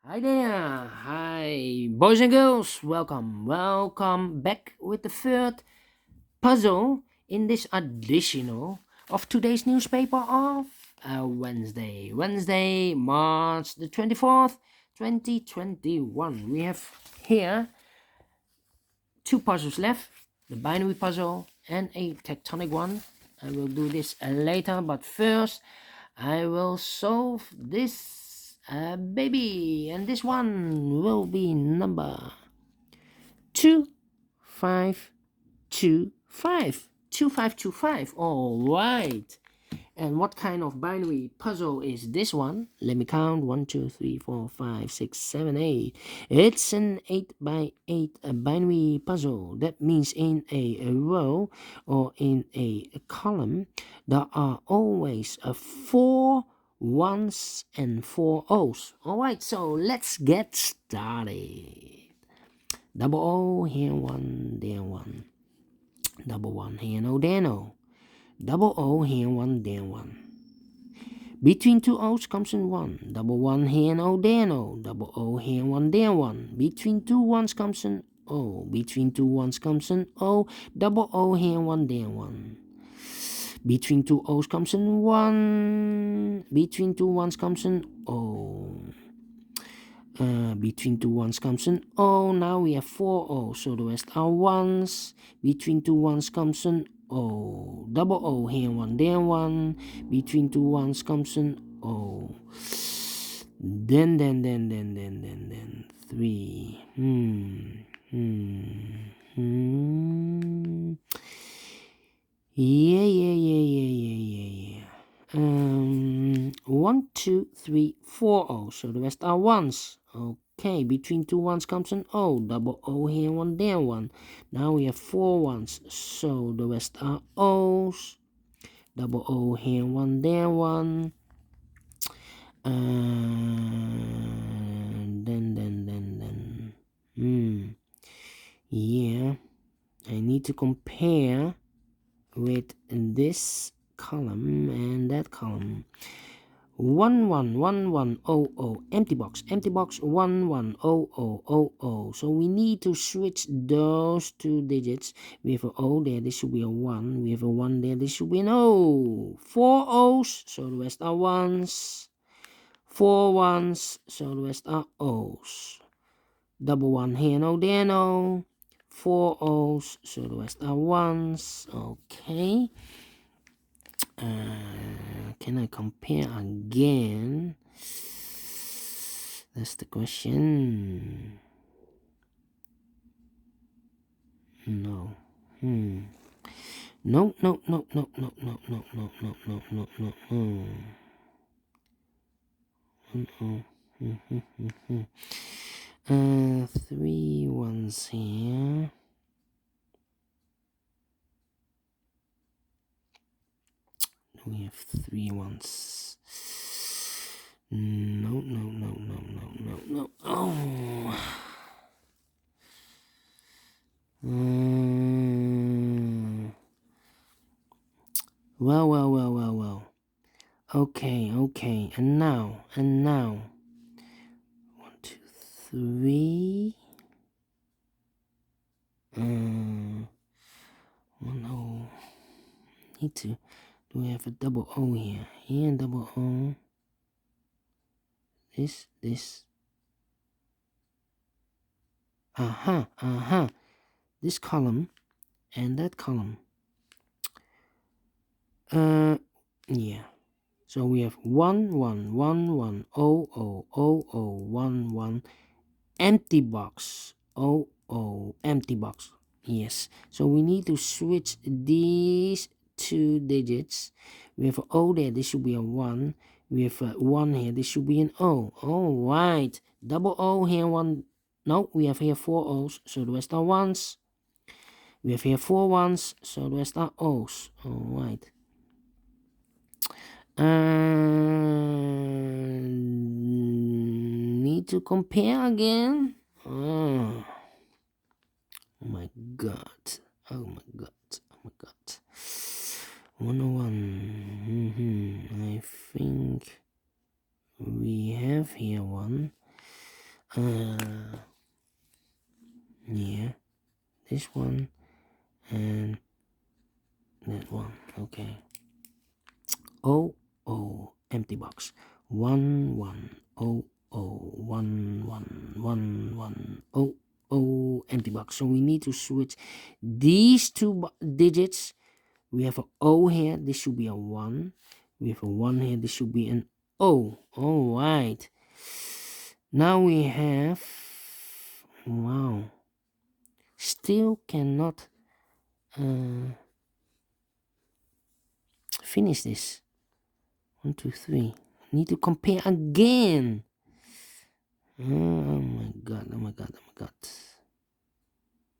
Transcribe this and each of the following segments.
Hi there, hi boys and girls, welcome back with the third puzzle in this additional of today's newspaper of Wednesday, March the 24th, 2021. We have here two puzzles left, the binary puzzle and a tectonic one. I will do this later, but first I will solve this baby, and this one will be number 2525. All right. And what kind of binary puzzle is this one? Let me count. 1, 2, 3, 4, 5, 6, 7, 8. It's an 8 by 8 binary puzzle. That means in a row or in a column, there are always 4 ones and 4 O's. All right, so let's get started. Double O, here one, there one. Double one, here no, there no. Double O, here one, there one. Between two O's comes in one. Double one, here no, there no. Double O, here one, there one. Between two ones comes in O. Between two ones comes in O. Double O, here one, there one. Between two O's comes in one. Between two ones comes in O. Between two ones comes an O. Now we have 4 O's, so the rest are ones. Between two ones comes an O. Double O, here one, there one. Between two ones comes an O. Then, 3. Yeah. 1, 2, 3, 4 O's, so the rest are ones. Okay, between two ones comes an O. Double O, here one, there one. Now we have 4 ones, so the rest are O's. Double O, here one, there one. Yeah, I need to compare with this column and that column. 111100, empty box 110000. So we need to switch those two digits. We have an O there, this should be a 1. We have a 1 there, this should be an O. 4 O's, so the rest are ones. 4 ones, so the rest are O's. Double 1 here, no, there, no. 4 O's, so the rest are ones. Okay. Can I compare again? That's the question. No. No. 3 ones here. We have 3 ones. No. Oh. Well. Okay. And now. 1, 2, 3. 1 O. Need to. Do we have a double O here? Here, double O. This. This column and that column. Yeah. So we have 1 1 1 1 0 0 0 0 1 1 empty box 0 0 empty box. Yes. So we need to switch these two digits. We have an O there, this should be a 1. We have a 1 here, this should be an O. All right. Double O here, 1. No, we have here 4 O's, so the rest are ones. We have here 4 ones, so the rest are O's. All right. Need to compare again. Oh my god. 101. I think we have here one. Yeah, this one and that one. Okay. Oh, oh, empty box. 1 1 0 0 1 1 1 1 0 0 empty box. So we need to switch these two digits. We have a O here. This should be a 1. We have a 1 here. This should be an O. All right. Now we have. Wow. Still cannot finish this. 1 2 3. Need to compare again. Oh my god, oh my god, oh my god.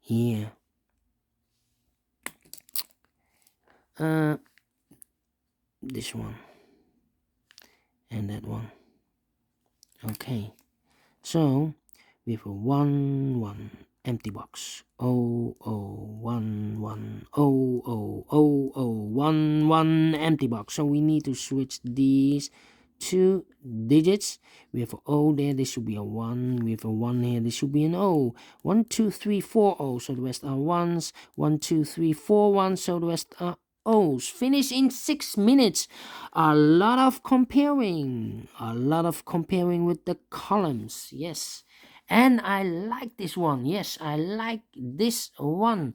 Yeah. This one. And that one. Okay. So we have a 1 1 empty box. 0 0 1 1 0 0 0 0 1 1 empty box. So we need to switch these two digits. We have an O there, this should be a 1. We have a 1 here, this should be an O. 1 2 3 4 O, so the rest are 1s. 1 2 3 4 1, so the rest are O's. Finish in 6 minutes. A lot of comparing with the columns. Yes, and I like this one. Yes, I like this one.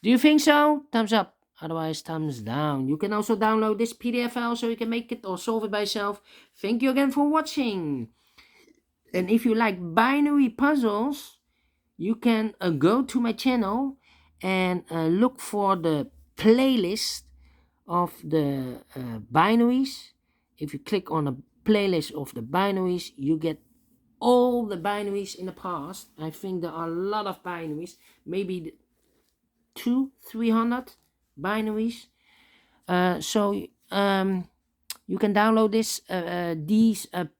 Do you think so? Thumbs up. Otherwise, thumbs down. You can also download this PDF file so you can make it or solve it by yourself. Thank you again for watching. And if you like binary puzzles, you can go to my channel and look for the playlist of the binaries. If you click on a playlist of the binaries, you get all the binaries in the past. I think there are a lot of binaries, maybe 200-300 binaries. So you can download these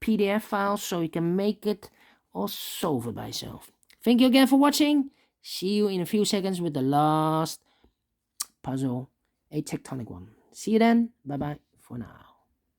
PDF files so you can make it or solve it by yourself. Thank you again for watching. See you in a few seconds with the last puzzle, a tectonic one. See you then. Bye bye for now.